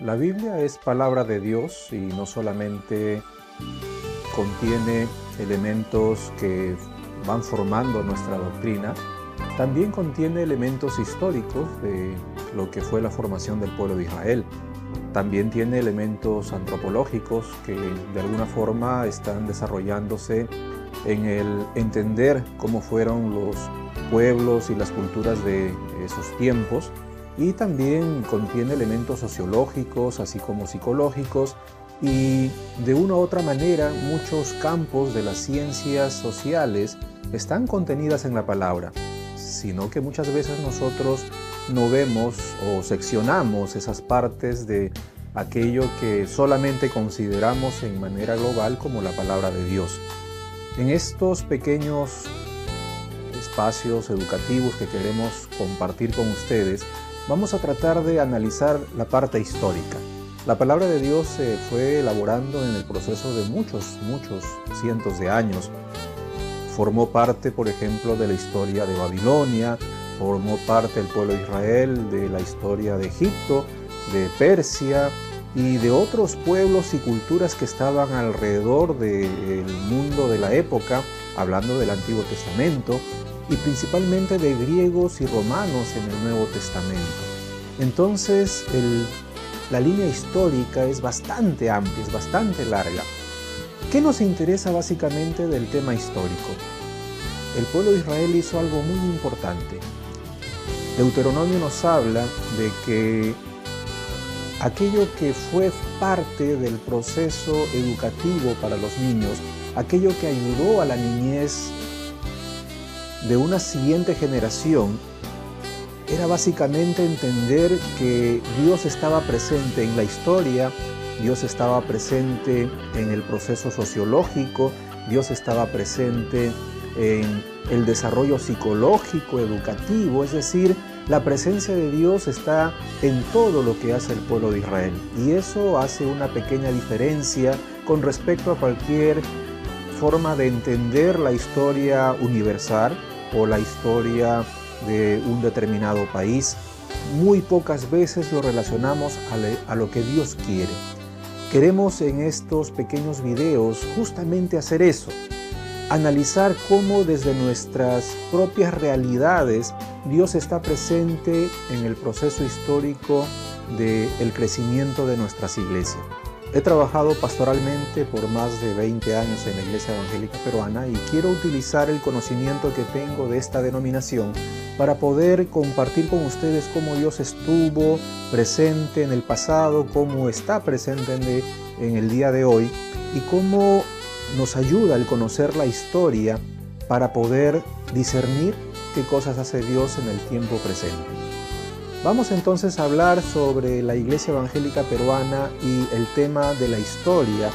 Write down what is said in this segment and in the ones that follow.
La Biblia es palabra de Dios y no solamente contiene elementos que van formando nuestra doctrina, también contiene elementos históricos de lo que fue la formación del pueblo de Israel. También tiene elementos antropológicos que de alguna forma están desarrollándose en el entender cómo fueron los pueblos y las culturas de esos tiempos. Y también contiene elementos sociológicos, así como psicológicos, y de una u otra manera muchos campos de las ciencias sociales están contenidas en la palabra, sino que muchas veces nosotros no vemos o seccionamos esas partes de aquello que solamente consideramos en manera global como la palabra de Dios. En estos pequeños espacios educativos que queremos compartir con ustedes, vamos a tratar de analizar la parte histórica. La palabra de Dios se fue elaborando en el proceso de muchos cientos de años. Formó parte, por ejemplo, de la historia de Babilonia, formó parte del pueblo de Israel, de la historia de Egipto, de Persia y de otros pueblos y culturas que estaban alrededor del mundo de la época, hablando del Antiguo Testamento, y principalmente de griegos y romanos en el Nuevo Testamento. Entonces, la línea histórica es bastante amplia, es bastante larga. ¿Qué nos interesa básicamente del tema histórico? El pueblo de Israel hizo algo muy importante. Deuteronomio nos habla de que aquello que fue parte del proceso educativo para los niños, aquello que ayudó a la niñez de una siguiente generación, era básicamente entender que Dios estaba presente en la historia, Dios estaba presente en el proceso sociológico, Dios estaba presente en el desarrollo psicológico, educativo, es decir, la presencia de Dios está en todo lo que hace el pueblo de Israel. Y eso hace una pequeña diferencia con respecto a cualquier forma de entender la historia universal o la historia de un determinado país. Muy pocas veces lo relacionamos a lo que Dios quiere. Queremos en estos pequeños videos justamente hacer eso, analizar cómo desde nuestras propias realidades Dios está presente en el proceso histórico del crecimiento de nuestras iglesias. He trabajado pastoralmente por más de 20 años en la Iglesia Evangélica Peruana y quiero utilizar el conocimiento que tengo de esta denominación para poder compartir con ustedes cómo Dios estuvo presente en el pasado, cómo está presente en el día de hoy y cómo nos ayuda el conocer la historia para poder discernir qué cosas hace Dios en el tiempo presente. Vamos entonces a hablar sobre la Iglesia Evangélica Peruana y el tema de la historia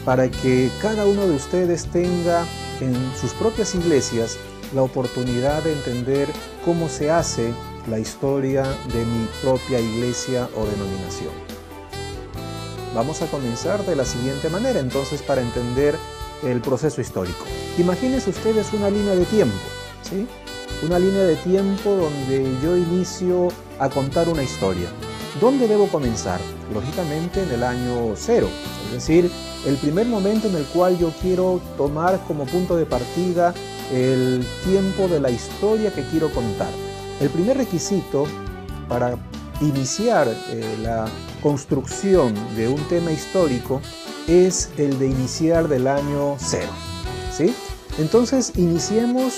para que cada uno de ustedes tenga en sus propias iglesias la oportunidad de entender cómo se hace la historia de mi propia iglesia o denominación. Vamos a comenzar de la siguiente manera entonces para entender el proceso histórico. Imagínense ustedes una línea de tiempo, ¿sí? Una línea de tiempo donde yo inicio a contar una historia. ¿Dónde debo comenzar? Lógicamente en el año 0, es decir, el primer momento en el cual yo quiero tomar como punto de partida el tiempo de la historia que quiero contar. El primer requisito para iniciar la construcción de un tema histórico es el de iniciar del año 0, ¿sí? Entonces iniciemos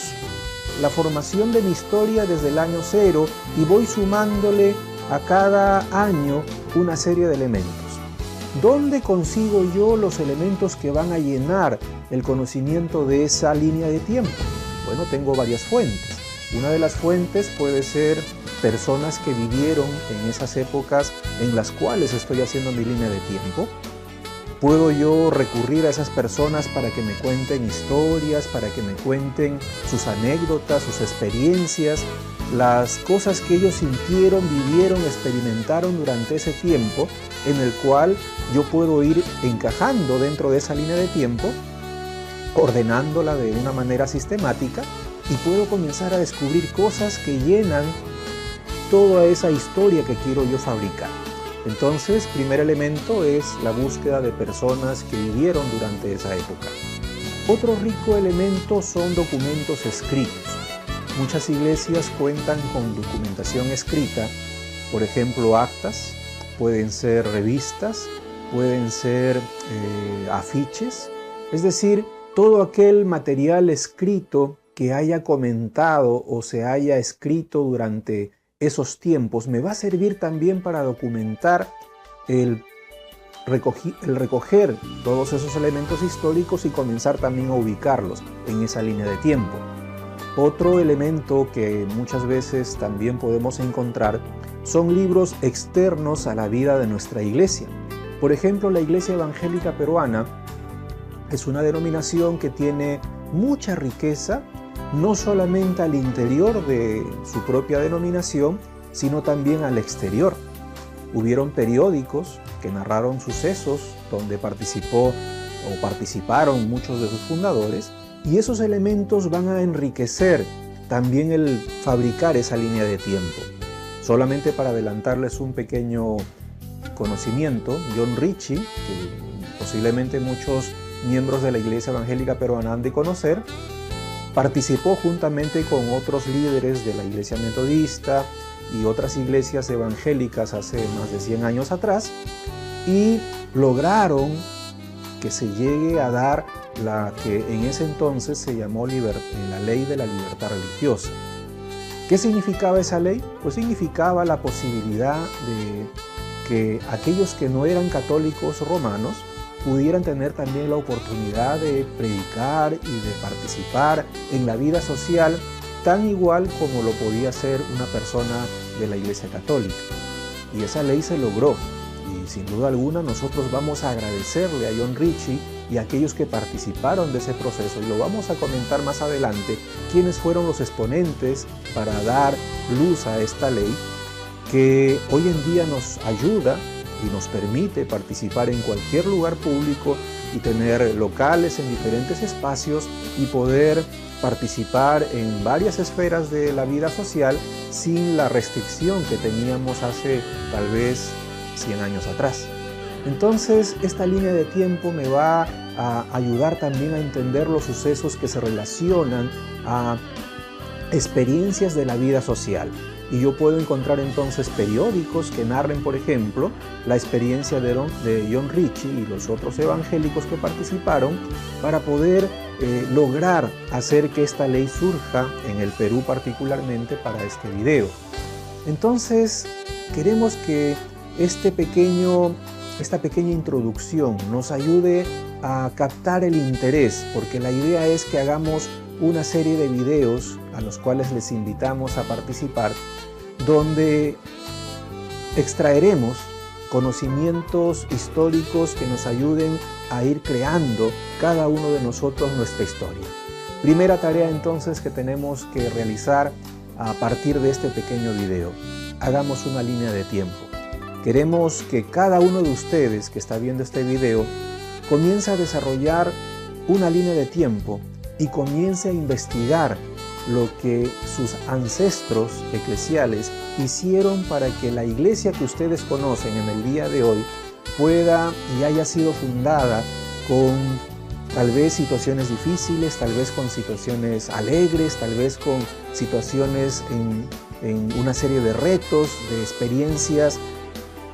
la formación de mi historia desde el año 0 y voy sumándole a cada año una serie de elementos. ¿Dónde consigo yo los elementos que van a llenar el conocimiento de esa línea de tiempo? Bueno, tengo varias fuentes. Una de las fuentes puede ser personas que vivieron en esas épocas en las cuales estoy haciendo mi línea de tiempo. Puedo yo recurrir a esas personas para que me cuenten historias, para que me cuenten sus anécdotas, sus experiencias, las cosas que ellos sintieron, vivieron, experimentaron durante ese tiempo, en el cual yo puedo ir encajando dentro de esa línea de tiempo, ordenándola de una manera sistemática y puedo comenzar a descubrir cosas que llenan toda esa historia que quiero yo fabricar. Entonces, primer elemento es la búsqueda de personas que vivieron durante esa época. Otro rico elemento son documentos escritos. Muchas iglesias cuentan con documentación escrita, por ejemplo, actas, pueden ser revistas, pueden ser afiches, es decir, todo aquel material escrito que haya comentado o se haya escrito durante esos tiempos me va a servir también para documentar el recoger todos esos elementos históricos y comenzar también a ubicarlos en esa línea de tiempo. Otro elemento que muchas veces también podemos encontrar son libros externos a la vida de nuestra iglesia. Por ejemplo, la Iglesia Evangélica Peruana es una denominación que tiene mucha riqueza, no solamente al interior de su propia denominación, sino también al exterior. Hubieron periódicos que narraron sucesos donde participaron muchos de sus fundadores, y esos elementos van a enriquecer también el fabricar esa línea de tiempo. Solamente para adelantarles un pequeño conocimiento, John Ritchie, que posiblemente muchos miembros de la Iglesia Evangélica Peruana han de conocer, participó juntamente con otros líderes de la Iglesia Metodista y otras iglesias evangélicas hace más de 100 años atrás, y lograron que se llegue a dar la que en ese entonces se llamó la ley de la libertad religiosa. ¿Qué significaba esa ley? Pues significaba la posibilidad de que aquellos que no eran católicos romanos pudieran tener también la oportunidad de predicar y de participar en la vida social tan igual como lo podía ser una persona de la Iglesia Católica. Y esa ley se logró. Y sin duda alguna nosotros vamos a agradecerle a John Ritchie y a aquellos que participaron de ese proceso, y lo vamos a comentar más adelante, quiénes fueron los exponentes para dar luz a esta ley, que hoy en día nos ayuda y nos permite participar en cualquier lugar público y tener locales en diferentes espacios y poder participar en varias esferas de la vida social sin la restricción que teníamos hace tal vez 100 años atrás. Entonces, esta línea de tiempo me va a ayudar también a entender los sucesos que se relacionan a experiencias de la vida social. Y yo puedo encontrar entonces periódicos que narren, por ejemplo, la experiencia de John Ritchie y los otros evangélicos que participaron para poder lograr hacer que esta ley surja en el Perú particularmente para este video. Entonces, queremos que esta pequeña introducción nos ayude a captar el interés, porque la idea es que hagamos una serie de videos a los cuales les invitamos a participar, donde extraeremos conocimientos históricos que nos ayuden a ir creando cada uno de nosotros nuestra historia. Primera tarea entonces que tenemos que realizar a partir de este pequeño video: hagamos una línea de tiempo. Queremos que cada uno de ustedes que está viendo este video comience a desarrollar una línea de tiempo y comience a investigar lo que sus ancestros eclesiales hicieron para que la iglesia que ustedes conocen en el día de hoy pueda y haya sido fundada con tal vez situaciones difíciles, tal vez con situaciones alegres, tal vez con situaciones en una serie de retos, de experiencias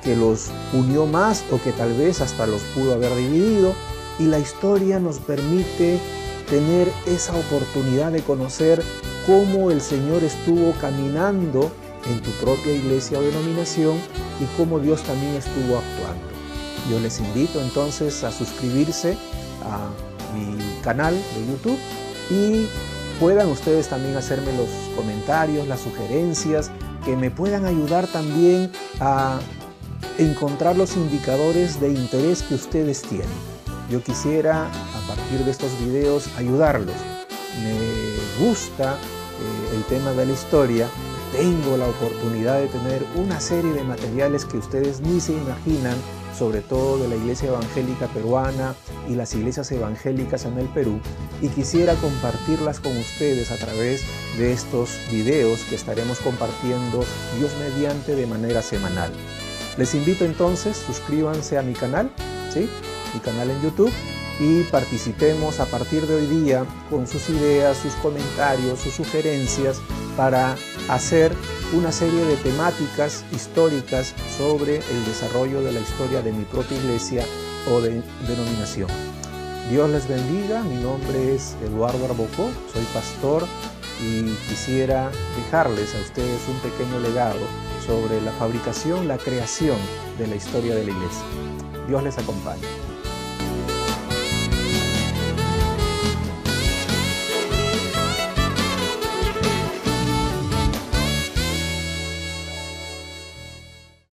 que los unió más o que tal vez hasta los pudo haber dividido, y la historia nos permite tener esa oportunidad de conocer cómo el Señor estuvo caminando en tu propia iglesia o denominación y cómo Dios también estuvo actuando. Yo les invito entonces a suscribirse a mi canal de YouTube y puedan ustedes también hacerme los comentarios, las sugerencias que me puedan ayudar también a encontrar los indicadores de interés que ustedes tienen. Yo quisiera, a partir de estos videos, ayudarlos. Me gusta el tema de la historia. Tengo la oportunidad de tener una serie de materiales que ustedes ni se imaginan, sobre todo de la Iglesia Evangélica Peruana y las iglesias evangélicas en el Perú, y quisiera compartirlas con ustedes a través de estos videos que estaremos compartiendo Dios mediante de manera semanal. Les invito entonces, suscríbanse a mi canal, ¿sí? Mi canal en YouTube, y participemos a partir de hoy día con sus ideas, sus comentarios, sus sugerencias para hacer una serie de temáticas históricas sobre el desarrollo de la historia de mi propia iglesia o de denominación. Dios les bendiga, mi nombre es Eduardo Arbocó, soy pastor y quisiera dejarles a ustedes un pequeño legado sobre la fabricación, la creación de la historia de la iglesia. Dios les acompañe.